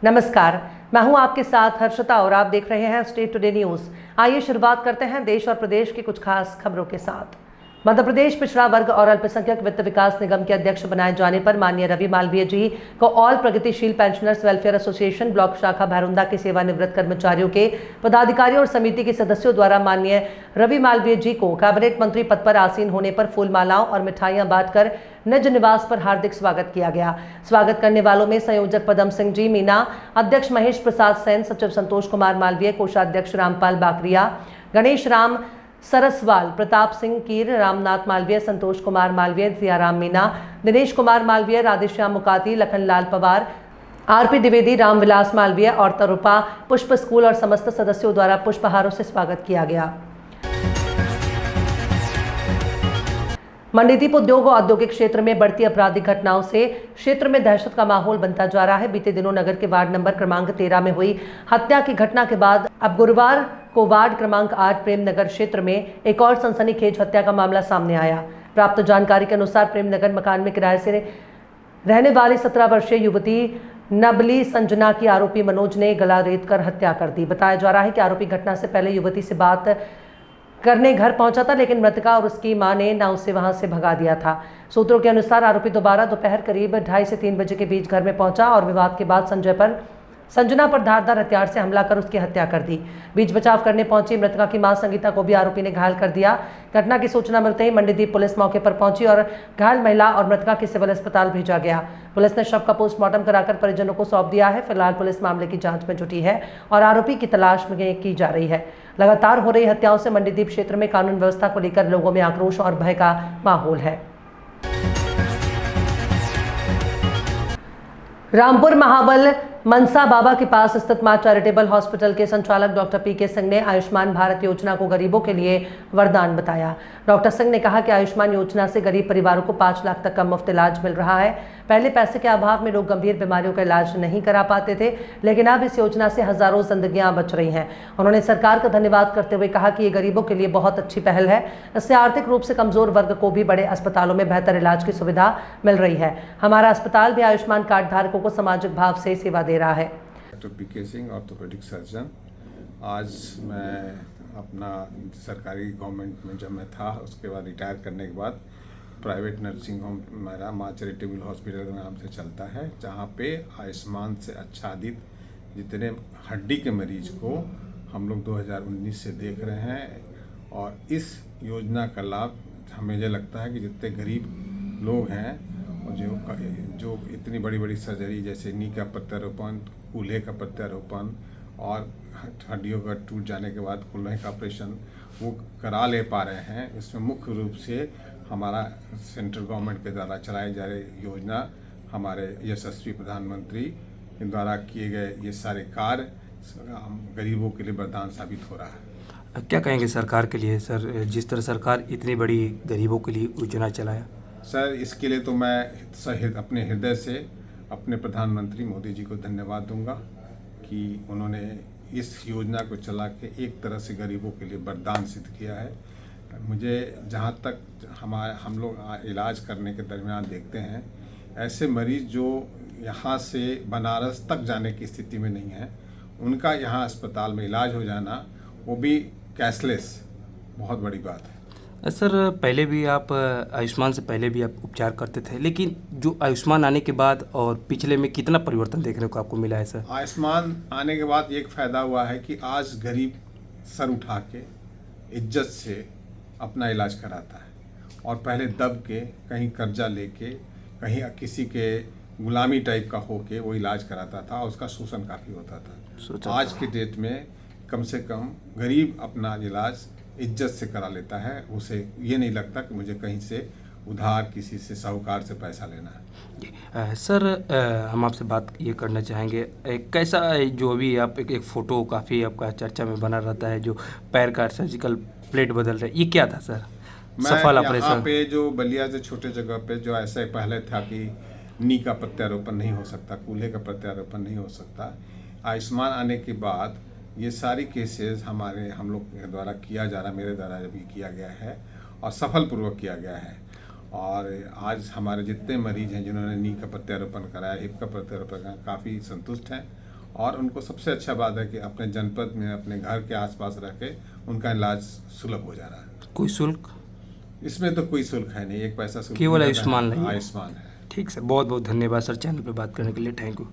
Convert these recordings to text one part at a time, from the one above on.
नमस्कार, मैं हूं आपके साथ हर्षिता और आप देख रहे हैं स्टेट टुडे न्यूज। आइए शुरुआत करते हैं देश और प्रदेश की कुछ खास खबरों के साथ। मध्य प्रदेश पिछड़ा वर्ग और अल्पसंख्यक वित्त विकास निगम के अध्यक्ष बनाए जाने पर माननीय रवि मालवीय जी को ऑल प्रगतिशील पेंशनर्स वेलफेयर एसोसिएशन ब्लॉक शाखा भैरुंदा के सेवानिवृत्त कर्मचारियों के पदाधिकारियों और समिति के सदस्यों द्वारा माननीय रवि मालवीय जी को कैबिनेट मंत्री पद पर आसीन होने पर फूल मालाओं और मिठाइयां बांटकर निज निवास पर हार्दिक स्वागत किया गया। स्वागत करने वालों में संयोजक पदम सिंह जी मीना, अध्यक्ष महेश प्रसाद सेन, सचिव संतोष कुमार मालवीय, कोषाध्यक्ष रामपाल बाकरिया, गणेश राम सरसवाल, प्रताप सिंह कीर, रामनाथ मालवीय, संतोष कुमार मालवीय, सियाराम मीना, दिनेश कुमार मालवीय, राधेश्याम मुकाती, लखनलाल पवार, आरपी द्विवेदी, रामविलास मालवीय और तरुपा पुष्प स्कूल और समस्त सदस्यों द्वारा पुष्पहारों से स्वागत किया गया। मंडीदीप उद्योग और औद्योगिक क्षेत्र में बढ़ती आपराधिक घटनाओं से क्षेत्र में दहशत का माहौल बनता जा रहा है। बीते दिनों नगर के वार्ड नंबर क्रमांक 13 में हुई हत्या की घटना के बाद अब गुरुवार को वार्ड क्रमांक 8 प्रेम नगर क्षेत्र में एक और सनसनीखेज हत्या का मामला सामने आया। प्राप्त जानकारी के अनुसार प्रेम नगर मकान में किराए से रहने वाली 17 वर्षीय युवती नबली संजना की आरोपी मनोज ने गला रेत कर हत्या कर दी। बताया जा रहा है कि आरोपी घटना से पहले युवती से बात करने घर पहुंचा था, लेकिन मृतका और उसकी मां ने ना उसे वहां से भगा दिया था। सूत्रों के अनुसार आरोपी दोबारा दोपहर करीब 2:30 से 3 बजे के बीच घर में पहुंचा और विवाद के बाद संजना पर धारदार हथियार से हमला कर उसकी हत्या कर दी। बीच बचाव करने पहुंची मृतका की मां संगीता को भी आरोपी ने घायल कर दिया। घटना की सूचना मिलते ही मंडीदीप पुलिस मौके पर पहुंची और घायल महिला और मृतका की सिविल अस्पताल भेजा गया। पुलिस ने शव का पोस्टमार्टम कराकर परिजनों को सौंप दिया है। फिलहाल पुलिस मामले की जांच में जुटी है और आरोपी की तलाश में की जा रही है। लगातार हो रही हत्याओं से मंडीदीप क्षेत्र में कानून व्यवस्था को लेकर लोगों में आक्रोश और भय का माहौल है। रामपुर महाबल मनसा बाबा के पास स्थित मां चैरिटेबल हॉस्पिटल के संचालक डॉक्टर पीके सिंह ने आयुष्मान भारत योजना को गरीबों के लिए वरदान बताया। डॉक्टर सिंह ने कहा कि आयुष्मान योजना से गरीब परिवारों को 5 लाख तक का मुफ्त इलाज मिल रहा है। पहले पैसे के अभाव में लोग गंभीर बीमारियों का इलाज नहीं करा पाते थे, लेकिन अब इस योजना से हजारों जिंदगियां बच रही हैं। उन्होंने सरकार का धन्यवाद करते हुए कहा कि ये गरीबों के लिए बहुत अच्छी पहल है। इससे आर्थिक रूप से कमजोर वर्ग को भी बड़े अस्पतालों में बेहतर इलाज की सुविधा मिल रही है। हमारा अस्पताल भी आयुष्मान कार्ड धारकों को सामाजिक भाव से सेवा दे रहा है। डॉक्टर पीके सिंह, ऑर्थोपेडिक सर्जन। आज मैं अपना सरकारी गवर्नमेंट में जब मैं था, उसके बाद रिटायर करने के बाद प्राइवेट नर्सिंग होम मेरा मां चैरिटेबल हॉस्पिटल के नाम से चलता है, जहां पे आयुष्मान से आच्छादित जितने हड्डी के मरीज को हम लोग 2019 से देख रहे हैं। और इस योजना का लाभ हमें लगता है कि जितने गरीब लोग हैं जो इतनी बड़ी बड़ी सर्जरी जैसे नी का प्रत्यारोपण, कूल्हे का प्रत्यारोपण और हड्डियों का टूट जाने के बाद कूल्हे का ऑपरेशन वो करा ले पा रहे हैं। इसमें मुख्य रूप से हमारा सेंट्रल गवर्नमेंट के द्वारा चलाई जा रही योजना, हमारे यशस्वी प्रधानमंत्री द्वारा किए गए ये सारे कार्य गरीबों के लिए वरदान साबित हो रहा है। क्या कहेंगे सरकार के लिए सर, जिस तरह सरकार इतनी बड़ी गरीबों के लिए योजना चलाया? सर, इसके लिए तो मैं अपने हृदय से अपने प्रधानमंत्री मोदी जी को धन्यवाद दूंगा कि उन्होंने इस योजना को चला के एक तरह से गरीबों के लिए वरदान सिद्ध किया है। मुझे जहाँ तक हम लोग इलाज करने के दरमियान देखते हैं, ऐसे मरीज जो यहाँ से बनारस तक जाने की स्थिति में नहीं है, उनका यहाँ अस्पताल में इलाज हो जाना, वो भी कैशलेस, बहुत बड़ी बात है। सर, पहले भी आप आयुष्मान से पहले भी आप उपचार करते थे, लेकिन जो आयुष्मान आने के बाद और पिछले में कितना परिवर्तन देखने को आपको मिला है सर? आयुष्मान आने के बाद एक फ़ायदा हुआ है कि आज गरीब सर उठा के इज्जत से अपना इलाज कराता है, और पहले दब के कहीं कर्जा लेके कहीं किसी के गुलामी टाइप का होके वो इलाज कराता था, उसका शोषण काफ़ी होता था। आज के डेट में कम से कम गरीब अपना इलाज इज्जत से करा लेता है। उसे ये नहीं लगता कि मुझे कहीं से उधार किसी से साहूकार से पैसा लेना है। सर, हम आपसे बात ये करना चाहेंगे, कैसा जो अभी आप एक फ़ोटो काफ़ी आपका चर्चा में बना रहता है, जो पैर का सर्जिकल प्लेट बदल रहे, ये क्या था सर? सफल ऑपरेशन यहाँ पे जो बलिया से छोटे जगह पे जो ऐसे पहले था कि नी का प्रत्यारोपण नहीं हो सकता, कूल्हे का प्रत्यारोपण नहीं हो सकता, आयुष्मान आने के बाद ये सारी केसेस हम लोग के द्वारा किया जा रहा, मेरे द्वारा भी किया गया है और सफलपूर्वक किया गया है। और आज हमारे जितने मरीज हैं जिन्होंने नी का प्रत्यारोपण कराया, हिप का प्रत्यारोपण कराया, काफ़ी संतुष्ट हैं और उनको सबसे अच्छा बात है कि अपने जनपद में अपने घर के आसपास रह के उनका इलाज सुलभ हो जा रहा है। कोई शुल्क? इसमें तो कोई शुल्क है नहीं, एक पैसा शुल्क केवल नहीं आयुष्मान है, नहीं है। आयुष्मान है। ठीक सर, बहुत बहुत धन्यवाद सर चैनल पे बात करने के लिए, थैंक यू।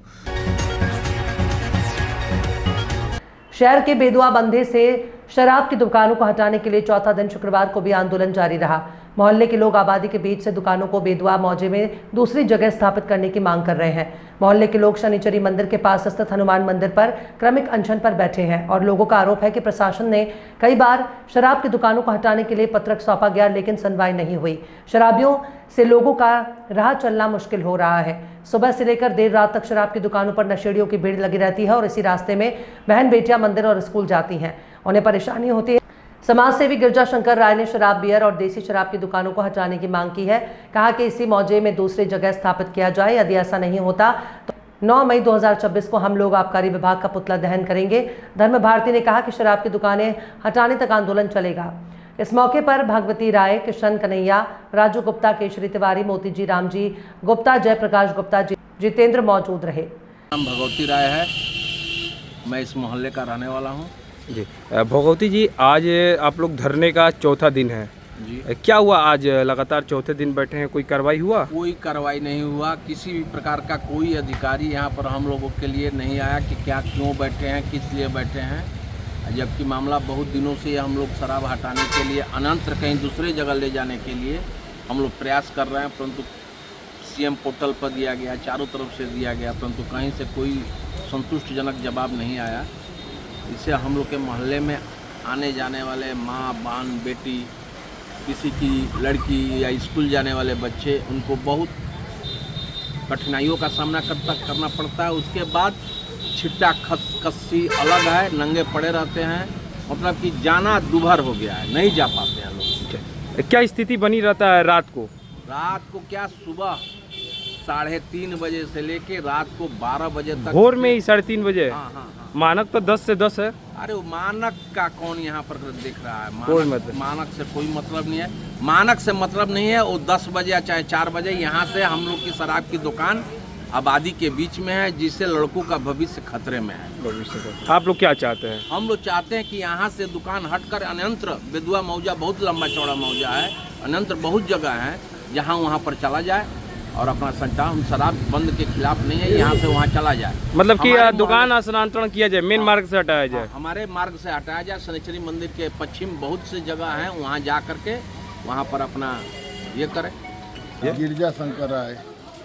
शहर के बेदुआ बंधे से शराब की दुकानों को हटाने के लिए चौथा दिन शुक्रवार को भी आंदोलन जारी रहा। मोहल्ले के लोग आबादी के बीच से दुकानों को बेदुआ मौजे में दूसरी जगह स्थापित करने की मांग कर रहे हैं। मोहल्ले के लोग शनिचरी मंदिर के पास स्थित हनुमान मंदिर पर क्रमिक अनशन पर बैठे हैं और लोगों का आरोप है कि प्रशासन ने कई बार शराब की दुकानों को हटाने के लिए पत्रक सौंपा गया, लेकिन सुनवाई नहीं हुई। शराबियों से लोगों का राह चलना मुश्किल हो रहा है। सुबह से लेकर देर रात तक शराब की दुकानों पर नशेड़ियों की भीड़ लगी रहती है और इसी रास्ते में बहन बेटियां मंदिर और स्कूल जाती हैं, उन्हें परेशानी होती है। समाज सेवी गिरजा शंकर राय ने शराब, बियर और देसी शराब की दुकानों को हटाने की मांग की है। कहा कि इसी मौजे में दूसरी जगह स्थापित किया जाए, यदि ऐसा नहीं होता तो 9 मई 2026 को हम लोग आबकारी विभाग का पुतला दहन करेंगे। धर्म भारती ने कहा कि शराब की दुकानें हटाने तक आंदोलन चलेगा। इस मौके पर भगवती राय, किशन कन्हैया, राजू गुप्ता, केशरी तिवारी, मोती जी, राम जी गुप्ता, जयप्रकाश गुप्ता, जितेंद्र मौजूद रहे। नाम भगवती राय है, मैं इस मोहल्ले का रहने वाला हूँ। जी भगवती जी, आज आप लोग धरने का चौथा दिन है जी। क्या हुआ आज लगातार चौथे दिन बैठे हैं, कोई कार्रवाई हुआ? कोई कार्रवाई नहीं हुआ, किसी भी प्रकार का कोई अधिकारी यहाँ पर हम लोगों के लिए नहीं आया कि क्या क्यों बैठे हैं, किस लिए बैठे हैं। जबकि मामला बहुत दिनों से हम लोग शराब हटाने के लिए अनंतर कहीं दूसरे जगह ले जाने के लिए हम लोग प्रयास कर रहे हैं, परंतु सीएम पोर्टल पर दिया गया, चारों तरफ से दिया गया, परंतु कहीं से कोई संतुष्टिजनक जवाब नहीं आया। इससे हम लोग के मोहल्ले में आने जाने वाले माँ, बहन, बेटी, किसी की लड़की या स्कूल जाने वाले बच्चे, उनको बहुत कठिनाइयों का सामना करना पड़ता है। उसके बाद छिट्टा कस्सी अलग है, नंगे पड़े रहते हैं, मतलब कि जाना दुभर हो गया है, नहीं जा पाते हैं लोग। क्या स्थिति बनी रहता है रात को? रात को क्या, सुबह 3:30 बजे से लेके रात को 12 बजे तक। भोर में ही 3:30 बजे? हाँ हाँ हाँ। मानक तो 10 से 10 है। अरे वो मानक का कौन यहाँ पर देख रहा है? कोई मतलब? मानक से कोई मतलब नहीं है, मानक से मतलब नहीं है। वो 10 बजे या चाहे 4 बजे यहाँ से हम लोग की शराब की दुकान आबादी के बीच में है, जिससे लड़कों का भविष्य खतरे में है। आप लोग क्या चाहते हैं? हम लोग चाहते हैं कि यहाँ से दुकान हटकर अन्यंत्र, बेदुआ मौजा बहुत लंबा चौड़ा मौजा है, अन्यंत्र बहुत जगह है, जहाँ वहाँ पर चला जाए और अपना संचार, हम शराब बंद के खिलाफ नहीं है, यहाँ से वहाँ चला जाए। मतलब कि दुकान स्थानांतरण किया जाए, मेन मार्ग से हटाया जाए। हमारे मार्ग से हटाया जाए। शनिचरी मंदिर के पश्चिम बहुत से जगह हैं, वहाँ जा करके वहाँ पर अपना ये करें। गिरजा शंकर राय,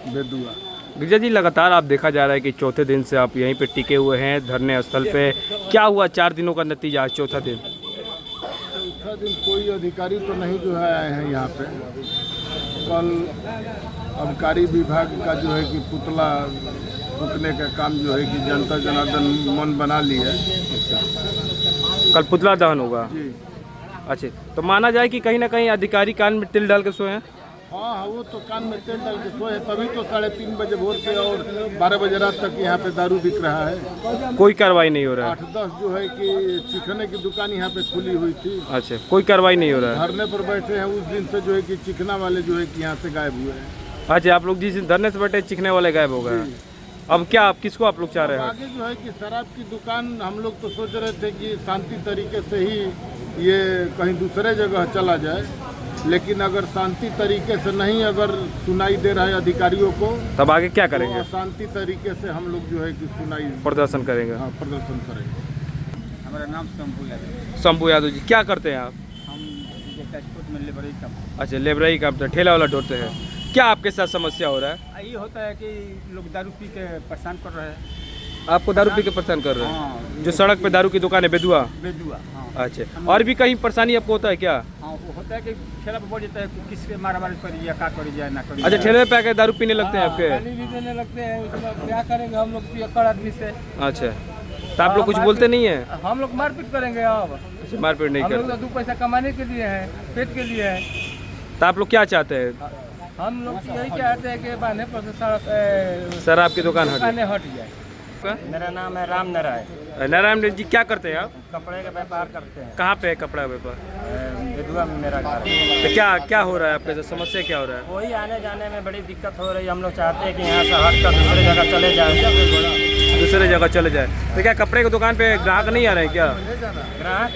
बेदुआ। गिरजा जी, लगातार आप देखा जा रहा है कि चौथे दिन से आप यहीं पे टिके हुए हैं धरने स्थल पे। क्या हुआ 4 दिनों का नतीजा आज चौथा दिन? चौथा दिन कोई अधिकारी तो नहीं जो है आए हैं यहाँ पे। कल आबकारी विभाग का जो है कि पुतला फूकने का काम जो है कि जनता जनार्दन मन बना ली है। कल पुतला दहन होगा जी। अच्छा, तो माना जाए कि कहीं ना कहीं अधिकारी कान में तिल डाल के सोए हैं? हाँ, वो तो कान में तेल डाल के सोए, तभी तो 3:30 बजे भोर से और 12 बजे रात तक यहाँ पे दारू बिक रहा है। कोई कार्रवाई नहीं हो रहा है? 8-10 जो है कि चिकने की दुकान यहाँ पे खुली हुई थी। अच्छा, कोई कार्रवाई नहीं हो रहा है? धरने पर बैठे हैं उस दिन से जो है कि चिकना वाले जो है कि यहाँ से गायब हुए हैं। अच्छा, आप लोग जिस दिन धरने से बैठे चिकने वाले गायब हो गए हैं। अब क्या, आप किसको आप लोग चाह रहे हैं? आगे जो है कि शराब की दुकान हम लोग तो सोच रहे थे कि शांति तरीके से ही ये कहीं दूसरे जगह चला जाए, लेकिन अगर शांति तरीके से नहीं अगर सुनाई दे रहा है अधिकारियों को, तब आगे क्या करेंगे? तो शांति तरीके से हम लोग जो है कि सुनाई प्रदर्शन करेंगे। हाँ, प्रदर्शन करेंगे। हमारा नाम शंभू यादव। शंभू यादव जी, क्या करते हैं आप? हम जैसपुर में लेबरई का। अच्छा, लेबराई काम तो ठेला वाला ढोते हैं। क्या आपके साथ समस्या हो रहा है? ये होता है कि लोग दारू पी के परेशान कर रहे हैं। आपको दारू पी के परेशान कर रहे हैं? हाँ, जो सड़क पे दारू की दुकान है बेदुआ? बेदुआ, हाँ। अच्छा, और भी कहीं परेशानी आपको होता है क्या? हाँ, वो होता है कि ठेला पे बढ़ जाता है कि किसके मारा मारी करी या का करी जाए ना करी। अच्छा, ठेले पे आके दारू पीने लगते हैं आपके? गाली भी देने लगते हैं, उसमें क्या करेंगे हम लोग पियक्कड़ आदमी से। अच्छा, तो आप लोग कुछ बोलते नहीं है? हम लोग मारपीट करेंगे। अब मारपीट नहीं हम लोग करते? तो 2 पैसा कमाने के लिए है, पेट के लिए है। तो आप लोग क्या चाहते हैं? हम लोग यही चाहते हैं कि बहाने पर से शराब की दुकान हटे। हट जाए। मेरा नाम है राम नारायण। नारायण जी क्या करते हैं आप? कपड़े का व्यापार करते हैं। कहाँ पे है कपड़ा व्यापार? विधवा में मेरा घर है। तो क्या हो रहा है आपके साथ? समस्या क्या हो रहा है? वही आने जाने में बड़ी दिक्कत हो रही है। हम लोग चाहते हैं कि यहाँ से हट कर दूसरी जगह चले जाए। दूसरे जगह चले जाए। तो क्या कपड़े की दुकान पे ग्राहक नहीं आ रहे हैं क्या? ग्राहक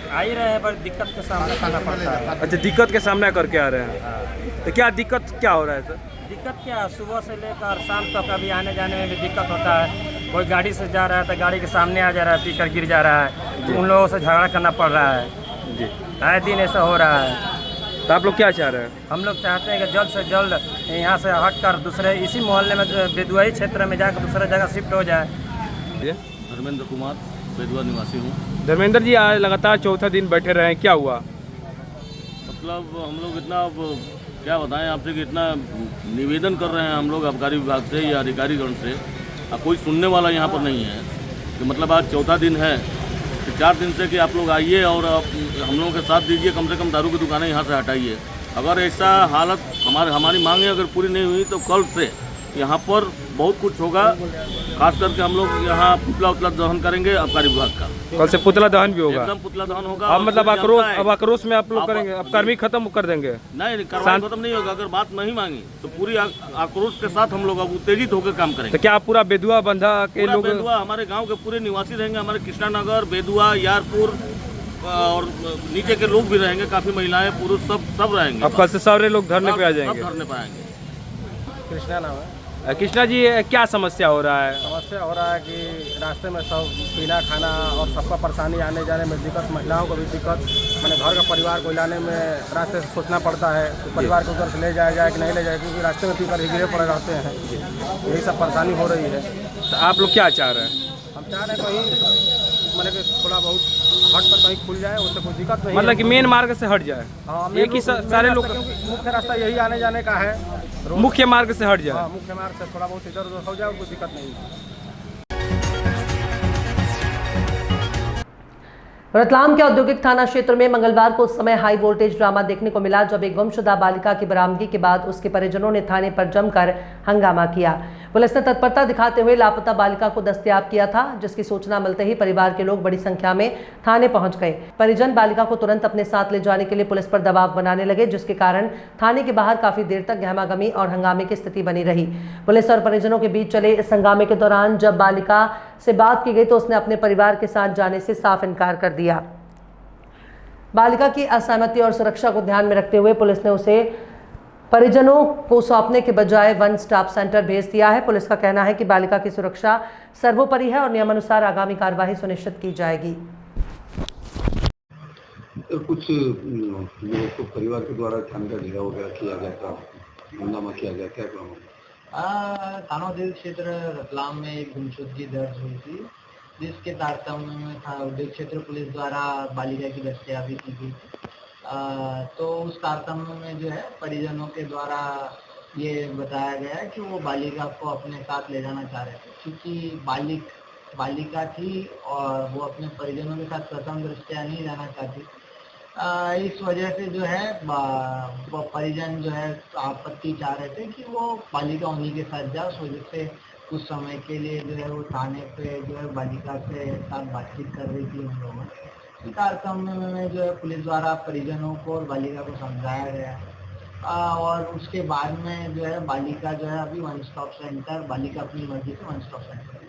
आ ही रहे हैं पर दिक्कत के सामना करना पड़ता है। अच्छा, दिक्कत के सामना करके आ रहे हैं। तो क्या दिक्कत क्या हो रहा है सर? दिक्कत क्या है, सुबह से लेकर शाम तक अभी आने जाने में भी दिक्कत होता है। कोई गाड़ी से जा रहा है तो गाड़ी के सामने आ जा रहा है, पीकर गिर जा रहा है, तो उन लोगों से झगड़ा करना पड़ रहा है जी। आए दिन ऐसा हो रहा है। तो आप लोग क्या चाह रहे हैं? हम लोग चाहते हैं कि जल्द से जल्द यहाँ से हट कर दूसरे इसी मोहल्ले में बेदुआई क्षेत्र में जाकर दूसरे जगह शिफ्ट हो जाए। धर्मेंद्र कुमार, बेदुआ निवासी हूँ। धर्मेंद्र जी, आज लगातार चौथा दिन बैठे रहे हैं, क्या हुआ? मतलब हम लोग इतना अब क्या बताएं आपसे कि इतना निवेदन कर रहे हैं हम लोग आबकारी विभाग से या अधिकारीगण से, अब कोई सुनने वाला यहाँ पर नहीं है। कि मतलब आज चौथा दिन है, तो 4 दिन से कि आप लोग आइए और हम लोगों के साथ दीजिए, कम से कम दारू की दुकानें यहाँ से हटाइए। अगर ऐसा हालत हमारी मांगें अगर पूरी नहीं हुई तो कल से यहाँ पर बहुत कुछ होगा। खास करके हम लोग यहाँ पुतला दहन करेंगे आबकारी विभाग का। कल से पुतला दहन भी होगा? एकदम पुतला दहन होगा। अब मतलब आक्रोश में आप लोग करेंगे? अब कर्मी खत्म कर देंगे? नहीं, कार्रवाई खत्म नहीं होगा। अगर बात नहीं मांगी तो पूरी आक्रोश के साथ हम लोग अब उत्तेजित होकर काम करेंगे। तो क्या पूरा बेदुआ बंधा के लोग? बेदुआ हमारे गांव के पूरे निवासी रहेंगे, हमारे कृष्णा नगर, बेदुआ, यारपुर और नीचे के लोग भी रहेंगे, काफी महिलाएं पुरुष सब रहेंगे। अब कल से सारे लोग धरने पे आ जाएंगे? सब धरने पे आएंगे। कृष्णा नाम है। कृष्णा जी, क्या समस्या हो रहा है? समस्या हो रहा है कि रास्ते में सब पीना खाना और सबका परेशानी, आने जाने में दिक्कत, महिलाओं को भी दिक्कत, मैंने घर का परिवार को लाने में रास्ते से सोचना पड़ता है कि परिवार को उधर से ले जाया जाए कि नहीं ले जाए, क्योंकि रास्ते में पीकर ही गिरे पड़े रहते हैं। यही सब परेशानी हो रही है। तो आप लोग क्या चाह रहे हैं? हम चाह रहे हैं कहीं मैंने कि थोड़ा बहुत हट कर कहीं खुल जाए, उससे कोई दिक्कत नहीं। मतलब कि मेन मार्ग से हट जाए? हाँ, एक ही सारे लोग, मुख्य रास्ता यही आने जाने का है, मुख्य मार्ग से हट जाए। हाँ, मुख्य मार्ग से थोड़ा बहुत इधर उधर हो जाए, कोई दिक्कत नहीं। रतलाम के औद्योगिक थाना क्षेत्र में मंगलवार को उस समय हाई वोल्टेज ड्रामा देखने को मिला जब एक गुमशुदा बालिका की बरामदगी के बाद उसके परिजनों ने थाने पर जमकर हंगामा किया। पुलिस ने तत्परता दिखाते हुए लापता बालिका को दस्तयाब किया था, जिसकी सूचना मिलते ही परिवार के लोग बड़ी संख्या में थाने पहुंच गए। परिजन बालिका को तुरंत अपने साथ ले जाने के लिए पुलिस पर दबाव बनाने लगे, जिसके कारण थाने के बाहर काफी देर तक गहमागमी और हंगामे की स्थिति बनी रही। पुलिस और परिजनों के बीच चले इस हंगामे के दौरान जब बालिका से बात की गई तो उसने अपने परिवार के साथ जाने से साफ इनकार कर दिया। बालिका की असहमति और सुरक्षा को ध्यान में रखते हुए पुलिस ने उसे परिजनों को सौंपने के बजाय वन स्टॉप सेंटर भेज दिया है। पुलिस का कहना है कि बालिका की सुरक्षा सर्वोपरि है और नियमानुसार आगामी कार्यवाही सुनिश्चित की जाएगी। कुछ लोगों को परिवार के द्वारा थाने का घेराव वगैरह किया गया था, हंगामा किया गया, क्या काम? थाना उद्योग क्षेत्र रतलाम में एक गुमशुदगी दर्ज हुई थी, जिसके तारतम्य में थाना उद्योग क्षेत्र पुलिस द्वारा बालिका की दस्तयाबी की गई। तो उस तारतम्य में जो है परिजनों के द्वारा ये बताया गया है कि वो बालिका को अपने साथ ले जाना चाह रहे थे, क्योंकि बालिका थी और वो अपने परिजनों के साथ प्रथम दृष्टया नहीं जाना चाहती। इस वजह से जो है वो परिजन जो है आपत्ति चाह रहे थे कि वो बालिका उन्हीं के साथ जाए। उस वजह से कुछ समय के लिए जो है वो थाने पे जो है बालिका से साथ बातचीत कर रही थी हम लोगों। इस तारतम्य में जो है पुलिस द्वारा परिजनों को और बालिका को समझाया गया और उसके बाद में जो है बालिका जो है अभी वन स्टॉप सेंटर, बालिका अपनी मर्जी से वन स्टॉप सेंटर।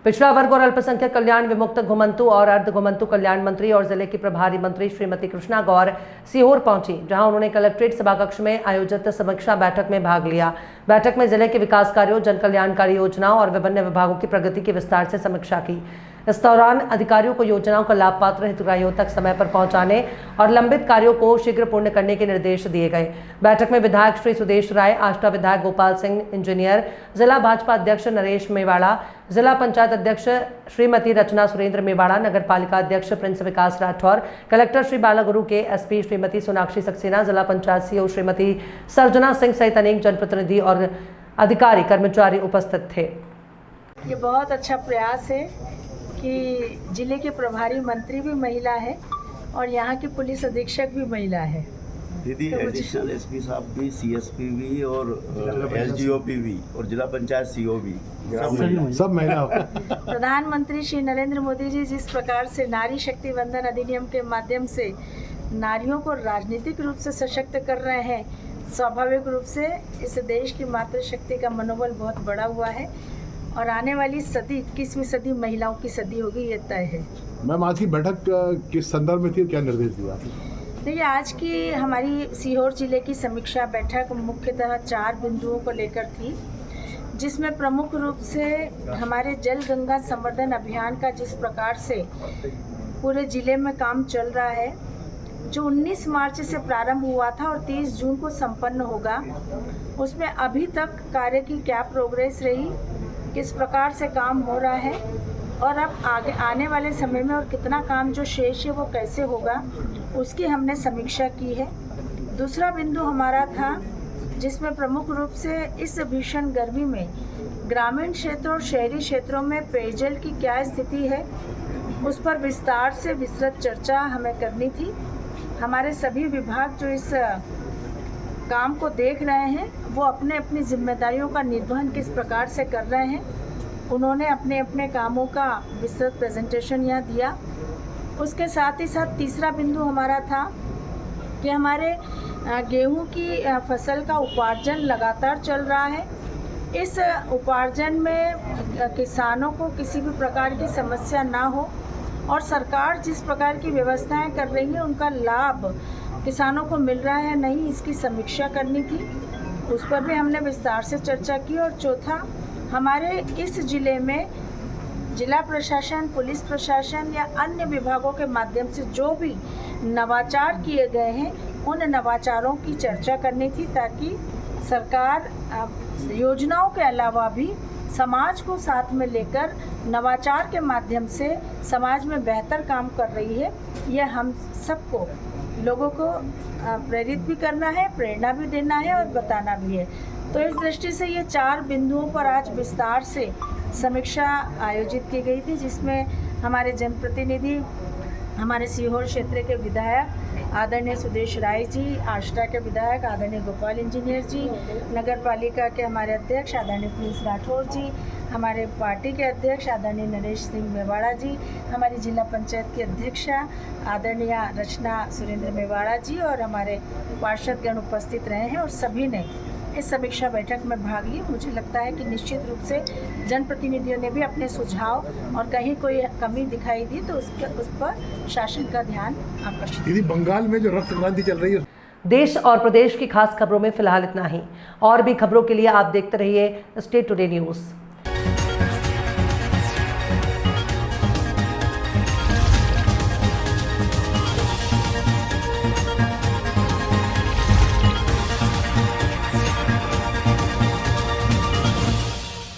पिछड़ा वर्ग और अल्पसंख्यक कल्याण विमुक्त घुमंतु और अर्ध घुमंतु कल्याण मंत्री और जिले की प्रभारी मंत्री श्रीमती कृष्णा गौर सीहोर पहुंची, जहां उन्होंने कलेक्ट्रेट सभाकक्ष में आयोजित समीक्षा बैठक में भाग लिया। बैठक में जिले के विकास कार्यों, जन कल्याणकारी योजनाओं और विभिन्न विभागों की प्रगति की विस्तार से समीक्षा की। इस दौरान अधिकारियों को योजनाओं का लाभ पात्र हितग्राहियों तक समय पर पहुंचाने और लंबित कार्यों को शीघ्र पूर्ण करने के निर्देश दिए गए। बैठक में विधायक श्री सुदेश राय, आष्टा विधायक गोपाल सिंह इंजीनियर, जिला भाजपा अध्यक्ष नरेश मेवाड़ा, जिला पंचायत अध्यक्ष श्रीमती रचना सुरेंद्र मेवाड़ा, नगर पालिका अध्यक्ष प्रिंस विकास राठौर, कलेक्टर श्री बालागुरु के, एसपी श्रीमती सोनाक्षी सक्सेना, जिला पंचायत सीओ श्रीमती सर्जना सिंह सहित अनेक जनप्रतिनिधि और अधिकारी कर्मचारी उपस्थित थे। ये बहुत अच्छा प्रयास है कि जिले के प्रभारी मंत्री भी महिला है और यहाँ की पुलिस अधीक्षक भी महिला है। दीदी एडिशनल एसपी साहब भी, सीएसपी भी और एसडीओपी भी और जिला पंचायत सीओ भी सब महिला प्रधानमंत्री श्री नरेंद्र मोदी जी जिस प्रकार से नारी शक्ति वंदन अधिनियम के माध्यम से नारियों को राजनीतिक रूप से सशक्त कर रहे हैं, स्वाभाविक रूप से इस देश की मातृशक्ति का मनोबल बहुत बढ़ा हुआ है और आने वाली सदी 21वीं सदी महिलाओं की सदी होगी, ये तय है। मैम, आज की बैठक किस संदर्भ में थी और क्या निर्देश दिया? देखिए, आज की हमारी सीहोर जिले की समीक्षा बैठक मुख्यतः 4 बिंदुओं को लेकर थी, जिसमें प्रमुख रूप से हमारे जल गंगा संवर्धन अभियान का जिस प्रकार से पूरे जिले में काम चल रहा है, जो 19 मार्च से प्रारंभ हुआ था और 30 जून को संपन्न होगा, उसमें अभी तक कार्य की क्या प्रोग्रेस रही, किस प्रकार से काम हो रहा है और अब आगे आने वाले समय में और कितना काम जो शेष है वो कैसे होगा, उसकी हमने समीक्षा की है। दूसरा बिंदु हमारा था जिसमें प्रमुख रूप से इस भीषण गर्मी में ग्रामीण क्षेत्र और शहरी क्षेत्रों में पेयजल की क्या स्थिति है, उस पर विस्तार से विस्तृत चर्चा हमें करनी थी। हमारे सभी विभाग जो इस काम को देख रहे हैं वो अपने अपनी जिम्मेदारियों का निर्वहन किस प्रकार से कर रहे हैं, उन्होंने अपने अपने कामों का विस्तृत प्रेजेंटेशन यहाँ दिया। उसके साथ ही साथ तीसरा बिंदु हमारा था कि हमारे गेहूं की फसल का उपार्जन लगातार चल रहा है। इस उपार्जन में किसानों को किसी भी प्रकार की समस्या ना हो और सरकार जिस प्रकार की व्यवस्थाएं कर रही है उनका लाभ किसानों को मिल रहा है नहीं, इसकी समीक्षा करनी थी, उस पर भी हमने विस्तार से चर्चा की। और चौथा, हमारे इस जिले में जिला प्रशासन, पुलिस प्रशासन या अन्य विभागों के माध्यम से जो भी नवाचार किए गए हैं उन नवाचारों की चर्चा करनी थी, ताकि सरकार योजनाओं के अलावा भी समाज को साथ में लेकर नवाचार के माध्यम से समाज में बेहतर काम कर रही है। यह हम सबको लोगों को प्रेरित भी करना है, प्रेरणा भी देना है और बताना भी है। तो इस दृष्टि से ये 4 बिंदुओं पर आज विस्तार से समीक्षा आयोजित की गई थी, जिसमें हमारे जनप्रतिनिधि, हमारे सीहोर क्षेत्र के विधायक आदरणीय सुदेश राय जी, आष्टा के विधायक आदरणीय गोपाल इंजीनियर जी, नगर पालिका के हमारे अध्यक्ष आदरणीय प्रिंस राठौर जी, हमारे पार्टी के अध्यक्ष आदरणीय नरेश सिंह मेवाड़ा जी, हमारी जिला पंचायत की अध्यक्षा आदरणीय रचना सुरेंद्र मेवाड़ा जी और हमारे पार्षदगण उपस्थित रहे हैं और सभी ने इस समीक्षा बैठक में भाग ली। मुझे लगता है कि निश्चित रूप से जनप्रतिनिधियों ने भी अपने सुझाव और कहीं कोई कमी दिखाई दी तो उस पर शासन का ध्यान आकर्षित। दीदी, बंगाल में जो रक्त क्रांति चल रही है, देश और प्रदेश की खास खबरों में फिलहाल इतना ही। और भी खबरों के लिए आप देखते रहिए स्टेट टुडे न्यूज़।